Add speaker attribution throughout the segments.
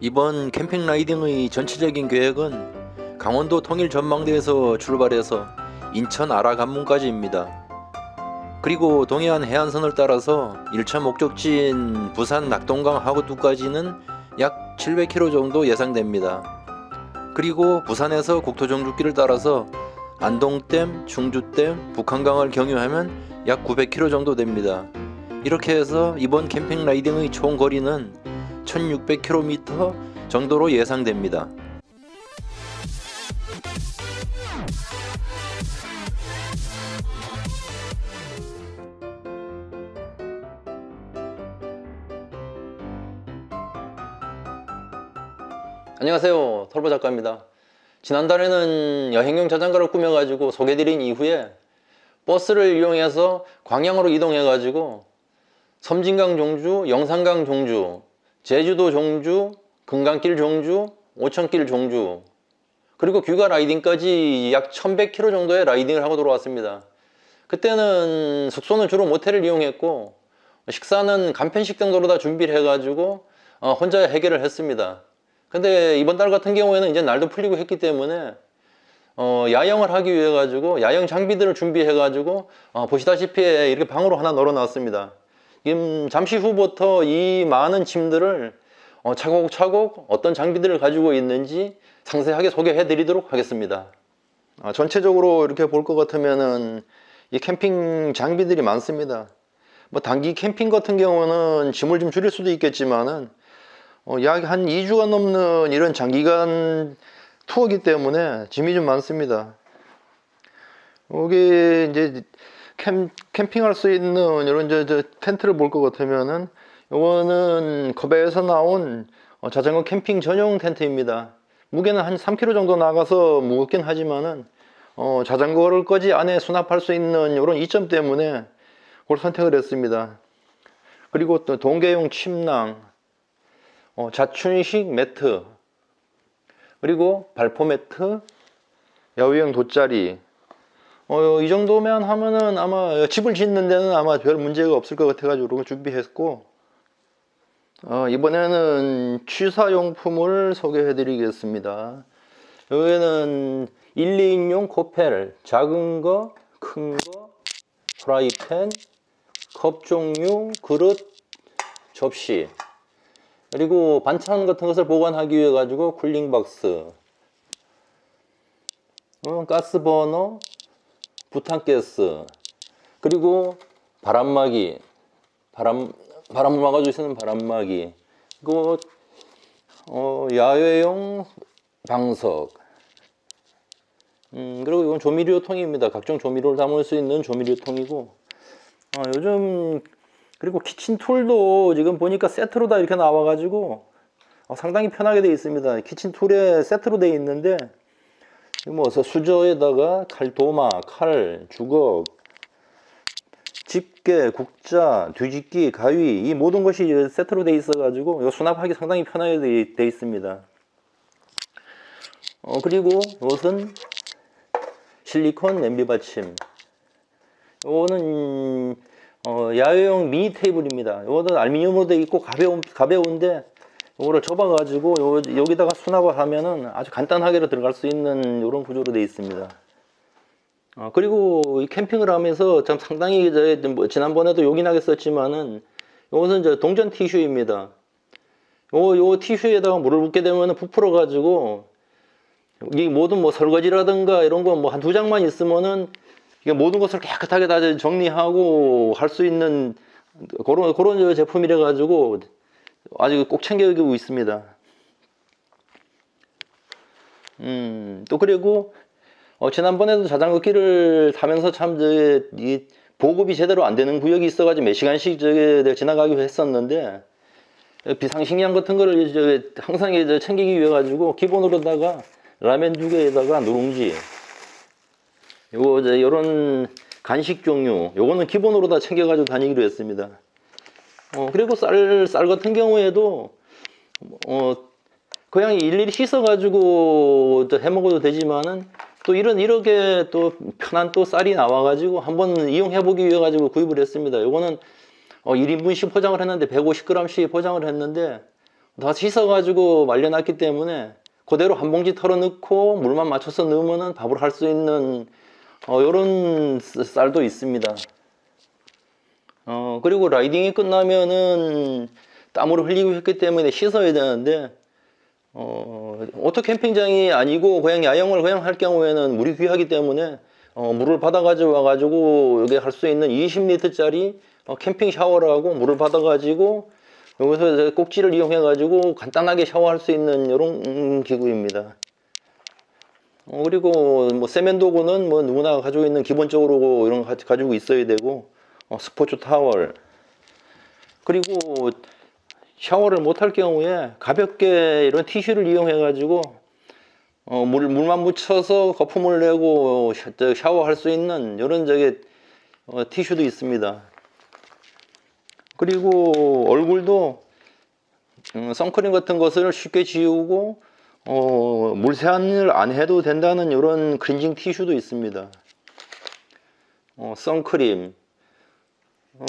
Speaker 1: 이번 캠핑 라이딩의 전체적인 계획은 강원도 통일 전망대에서 출발해서 인천 아라간문까지입니다. 그리고 동해안 해안선을 따라서 1차 목적지인 부산 낙동강 하구두까지는 약 700km 정도 예상됩니다. 그리고 부산에서 국토정주길을 따라서 안동댐, 충주댐, 북한강을 경유하면 약 900km 정도 됩니다. 이렇게 해서 이번 캠핑 라이딩의 총 거리는 1600km 정도로 예상됩니다. 안녕하세요, 털보 작가입니다. 지난달에는 여행용 자전거를 꾸며가지고 소개드린 이후에 버스를 이용해서 광양으로 이동해가지고 섬진강 종주, 영산강 종주, 제주도 종주, 금강길 종주, 오천길 종주, 그리고 귀가 라이딩까지 약 1100km 정도의 라이딩을 하고 돌아왔습니다. 그때는 숙소는 주로 모텔을 이용했고 식사는 간편식 정도로 다 준비를 해가지고 혼자 해결을 했습니다. 근데 이번 달 같은 경우에는 이제 날도 풀리고 했기 때문에 야영을 하기 위해 가지고 야영 장비들을 준비해 가지고 보시다시피 이렇게 방으로 하나 널어 놨습니다. 지금 잠시 후부터 이 많은 짐들을 차곡차곡 어떤 장비들을 가지고 있는지 상세하게 소개해 드리도록 하겠습니다. 전체적으로 이렇게 볼 것 같으면은 이 캠핑 장비들이 많습니다. 뭐 단기 캠핑 같은 경우는 짐을 좀 줄일 수도 있겠지만은 약 한 2주가 넘는 이런 장기간 투어기 때문에 짐이 좀 많습니다. 여기 이제 캠핑할 수 있는 이런 저 텐트를 볼 것 같으면은 이거는 컵에서 나온 자전거 캠핑 전용 텐트입니다. 무게는 한 3kg 정도 나가서 무겁긴 하지만은 자전거를 꺼지 안에 수납할 수 있는 이런 이점 때문에 그걸 선택을 했습니다. 그리고 또 동계용 침낭, 자춘식 매트, 그리고 발포 매트, 야외용 돗자리. 이 정도면 하면은 아마 집을 짓는 데는 아마 별 문제가 없을 것 같아가지고 이런 거 준비했고, 이번에는 취사용품을 소개해 드리겠습니다. 여기는 1, 2인용 코펠, 작은 거, 큰 거, 프라이팬, 컵 종류, 그릇, 접시, 그리고 반찬 같은 것을 보관하기 위해 가지고 쿨링박스, 가스버너, 부탄가스, 그리고 바람막이, 바람을 막아줄 수 있는 바람막이, 그리고 야외용 방석, 그리고 이건 조미료통입니다. 각종 조미료를 담을 수 있는 조미료통이고, 요즘 그리고 키친 툴도 지금 보니까 세트로 다 이렇게 나와가지고 상당히 편하게 되어 있습니다. 키친 툴에 세트로 되어 있는데 뭐 수저에다가 칼도마, 칼, 주걱, 집게, 국자, 뒤집기, 가위, 이 모든 것이 세트로 되어 있어가지고 수납하기 상당히 편하게 되어 있습니다. 그리고 이것은 실리콘 냄비 받침. 이거는 야외용 미니 테이블입니다. 이거는 알루미늄으로 되어 있고 가벼운데 이거를 접어 가지고 여기다가 수납을 하면은 아주 간단하게 들어갈 수 있는 이런 구조로 되어 있습니다. 그리고 이 캠핑을 하면서 참 상당히 지난번에도 요긴하게 썼지만은 이것은 동전 티슈입니다. 요 티슈에다가 물을 붓게 되면 부풀어 가지고 이 모든 뭐 설거지라든가 이런 거 뭐 한 2장만 있으면은 이게 모든 것을 깨끗하게 다 정리하고 할 수 있는 그런 제품이라 가지고 아주 꼭 챙겨주고 있습니다. 또 그리고 지난번에도 자전거 길을 타면서 참 이 보급이 제대로 안 되는 구역이 있어가지고 몇 시간씩 지나가기로 했었는데 비상식량 같은 거를 항상 챙기기 위해 가지고 기본으로다가 라면 2개에다가 누룽지, 요런 간식 종류, 요거는 기본으로 다 챙겨가지고 다니기로 했습니다. 그리고 쌀 같은 경우에도, 그냥 일일이 씻어가지고 해 먹어도 되지만은, 또 이렇게 또 편한 또 쌀이 나와가지고 한번 이용해보기 위해 가지고 구입을 했습니다. 요거는 1인분씩 포장을 했는데 150g씩 포장을 했는데 다 씻어가지고 말려놨기 때문에 그대로 한 봉지 털어 넣고 물만 맞춰서 넣으면 밥을 할 수 있는 요런 쌀도 있습니다. 그리고 라이딩이 끝나면은 땀으로 흘리고 했기 때문에 씻어야 되는데 오토 캠핑장이 아니고 그냥 야영을 그냥 할 경우에는 물이 귀하기 때문에 물을 받아 가지고 와가지고 여기 할 수 있는 20리터짜리 캠핑 샤워라고 물을 받아 가지고 여기서 이제 꼭지를 이용해 가지고 간단하게 샤워할 수 있는 이런 기구입니다. 그리고 뭐 세면도구는 뭐 누구나 가지고 있는 기본적으로 이런 거 가지고 있어야 되고 스포츠 타월, 그리고 샤워를 못할 경우에 가볍게 이런 티슈를 이용해 가지고 물만 묻혀서 거품을 내고 샤워할 수 있는 이런 티슈도 있습니다. 그리고 얼굴도 선크림 같은 것을 쉽게 지우고 물 세안을 안 해도 된다는 이런 클렌징 티슈도 있습니다. 선크림,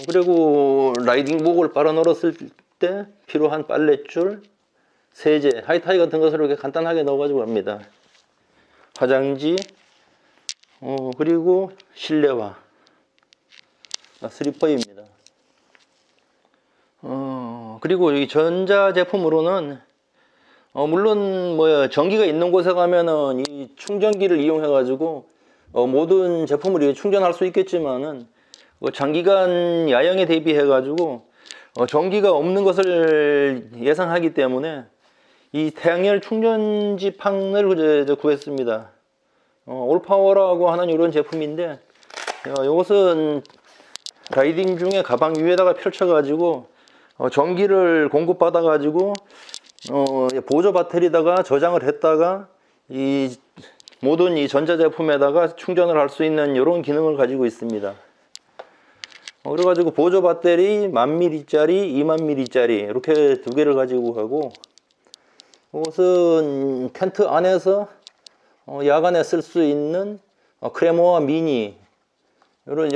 Speaker 1: 그리고 라이딩복을 빨아 널었을 때 필요한 빨랫줄, 세제, 하이타이 같은 것을 이렇게 간단하게 넣어가지고 합니다. 화장지, 그리고 실내화, 슬리퍼입니다. 그리고 이 전자 제품으로는 물론 뭐 전기가 있는 곳에 가면은 이 충전기를 이용해 가지고 모든 제품을 충전할 수 있겠지만은 장기간 야영에 대비해 가지고 전기가 없는 것을 예상하기 때문에 이 태양열 충전지 팡을 구했습니다. 올파워라고 하는 이런 제품인데 이것은 라이딩 중에 가방 위에다가 펼쳐 가지고 전기를 공급받아 가지고 보조 배터리에다가 저장을 했다가 이 모든 이 전자제품에다가 충전을 할 수 있는 이런 기능을 가지고 있습니다. 그래가지고 보조 배터리 1000mAh짜리, 20,000mAh짜리 이렇게 두 개를 가지고 가고, 이것은 텐트 안에서 야간에 쓸 수 있는 크레모아 미니 이런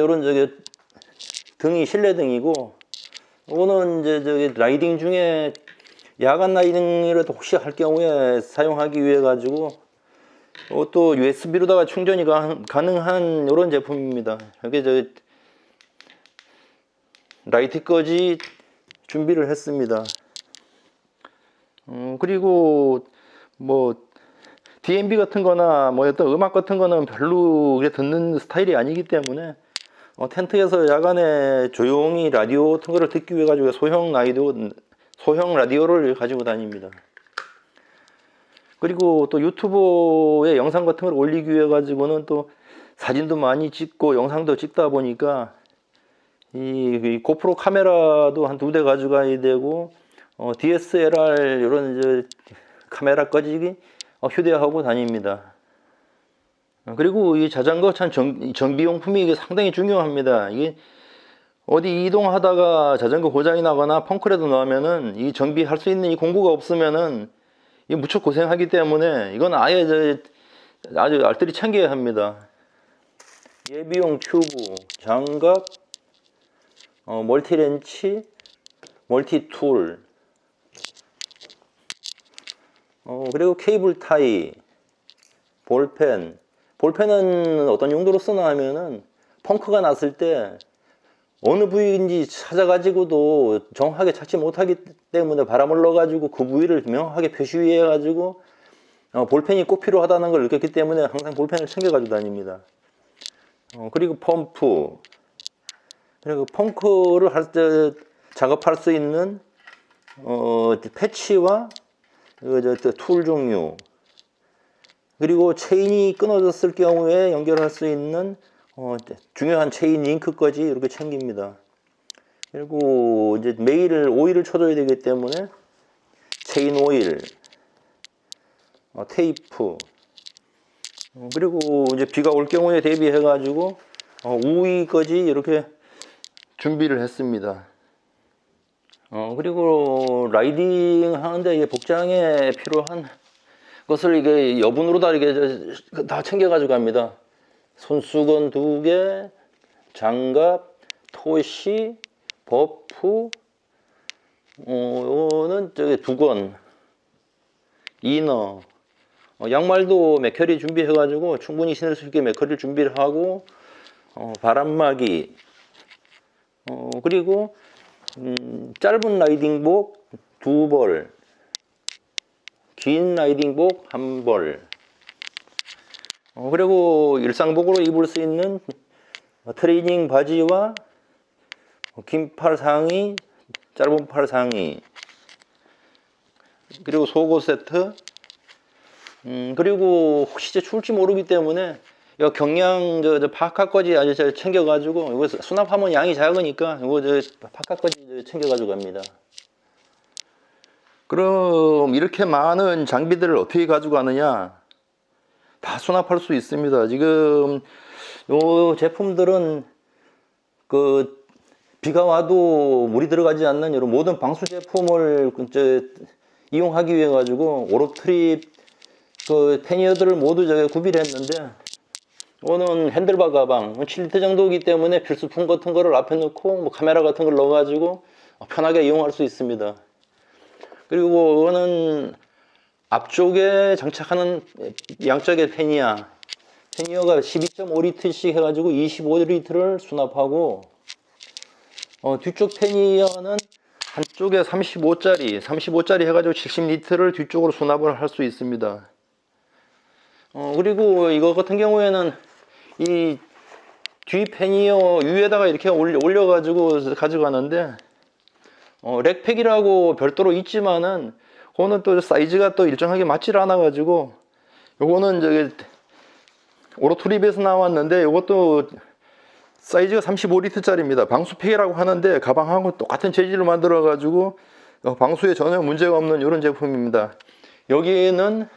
Speaker 1: 등이 실내 등이고, 이거는 이제 라이딩 중에 야간 라이딩이라도 혹시 할 경우에 사용하기 위해 가지고 또 USB로다가 충전이 가능한 이런 제품입니다. 여기 라이트까지 준비를 했습니다. 그리고 뭐 DMB 같은 거나 뭐 어떤 음악 같은 거는 별로 듣는 스타일이 아니기 때문에 텐트에서 야간에 조용히 라디오 같은 거를 듣기 위해 가지고 소형 라디오를 가지고 다닙니다. 그리고 또 유튜브에 영상 같은 걸 올리기 위해 가지고는 또 사진도 많이 찍고 영상도 찍다 보니까 이 고프로 카메라도 한 2대 가져가야 되고 DSLR 이런 카메라 꺼지기 휴대하고 다닙니다. 그리고 이 자전거 정비용품이 이게 상당히 중요합니다. 이게 어디 이동하다가 자전거 고장이 나거나 펑크라도 나면은 이 정비할 수 있는 이 공구가 없으면은 이 무척 고생하기 때문에 이건 아예 아주 알뜰히 챙겨야 합니다. 예비용 튜브, 장갑, 멀티렌치, 멀티툴, 그리고 케이블 타이, 볼펜은 어떤 용도로 쓰나 하면은 펑크가 났을 때 어느 부위인지 찾아가지고도 정확하게 찾지 못하기 때문에 바람을 넣어가지고 그 부위를 명확하게 표시해가지고 볼펜이 꼭 필요하다는 걸 느꼈기 때문에 항상 볼펜을 챙겨가지고 다닙니다. 그리고 펌프, 그리고 펑크를 할 때 작업할 수 있는 패치와 툴 종류, 그리고 체인이 끊어졌을 경우에 연결할 수 있는 중요한 체인 링크까지 이렇게 챙깁니다. 그리고 이제 매일 오일을 쳐줘야 되기 때문에 체인 오일, 테이프, 그리고 이제 비가 올 경우에 대비해 가지고 우위까지 이렇게 준비를 했습니다. 그리고 라이딩 하는데 이게 복장에 필요한 것을 이게 여분으로 다 챙겨 가지고 갑니다. 손수건 2개, 장갑, 토시, 버프, 요거는 저기 두건, 이너, 양말도 맥커리 준비해가지고 충분히 신을 수 있게 맥커리를 준비를 하고, 바람막이, 그리고 짧은 라이딩복 2벌, 긴 라이딩복 1벌, 그리고 일상복으로 입을 수 있는 트레이닝 바지와 긴 팔 상의, 짧은 팔 상의, 그리고 속옷 세트, 그리고 혹시 추울지 모르기 때문에 이 경량 파카까지 아주 챙겨가지고, 이거 수납하면 양이 작으니까 이거 파카까지 챙겨가지고 갑니다. 그럼 이렇게 많은 장비들을 어떻게 가지고 가느냐? 다 수납할 수 있습니다. 지금 요 제품들은 그 비가 와도 물이 들어가지 않는 이런 모든 방수 제품을 이용하기 위해 가지고 오로트립 그 패니어들을 모두 구비했는데, 이거는 핸들바 가방 7리터 정도이기 때문에 필수품 같은 거를 앞에 넣고 뭐 카메라 같은 걸 넣어 가지고 편하게 이용할 수 있습니다. 그리고 이거는 앞쪽에 장착하는 양쪽의 패니어가 12.5리터씩 해가지고 25리터를 수납하고, 뒤쪽 패니어는 한쪽에 35짜리 해가지고 70리터를 뒤쪽으로 수납을 할 수 있습니다. 그리고 이거 같은 경우에는 이 뒤 패니어 위에다가 이렇게 올려가지고 가져가는데, 렉팩이라고 별도로 있지만은 그거는 또 사이즈가 또 일정하게 맞지를 않아 가지고, 요거는 오로트립에서 나왔는데 요것도 사이즈가 35리터짜리입니다. 방수팩이라고 하는데 가방하고 똑같은 재질로 만들어 가지고 방수에 전혀 문제가 없는 이런 제품입니다. 여기에는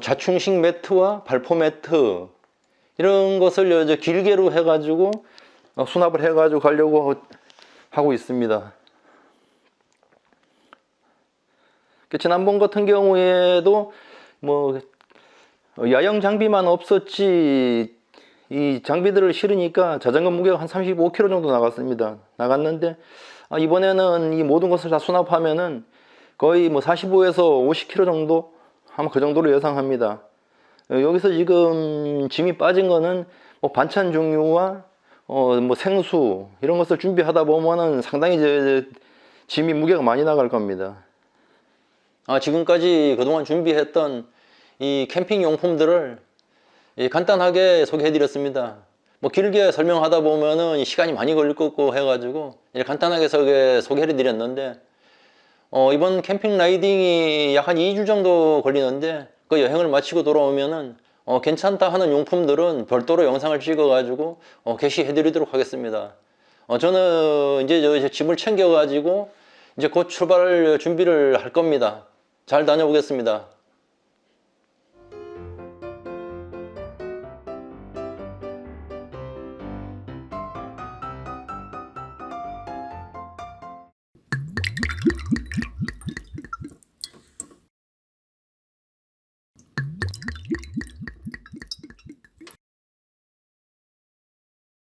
Speaker 1: 자충식 매트와 발포 매트 이런 것을 길게로 해 가지고 수납을 해 가지고 가려고 하고 있습니다. 지난번 같은 경우에도 뭐 야영 장비만 없었지 이 장비들을 실으니까 자전거 무게가 한 35kg 정도 나갔는데, 이번에는 이 모든 것을 다 수납하면은 거의 뭐 45에서 50kg 정도, 아마 그 정도로 예상합니다. 여기서 지금 짐이 빠진 거는 뭐 반찬 종류와 뭐 생수 이런 것을 준비하다 보면은 상당히 짐이 무게가 많이 나갈 겁니다. 지금까지 그동안 준비했던 이 캠핑 용품들을 간단하게 소개해 드렸습니다. 뭐 길게 설명하다 보면은 시간이 많이 걸릴 것 같고 해가지고 간단하게 소개해 드렸는데, 이번 캠핑 라이딩이 약 한 2주 정도 걸리는데, 그 여행을 마치고 돌아오면은 괜찮다 하는 용품들은 별도로 영상을 찍어 가지고 게시해 드리도록 하겠습니다. 저는 이제 짐을 챙겨 가지고 이제 곧 출발 준비를 할 겁니다. 잘 다녀오겠습니다.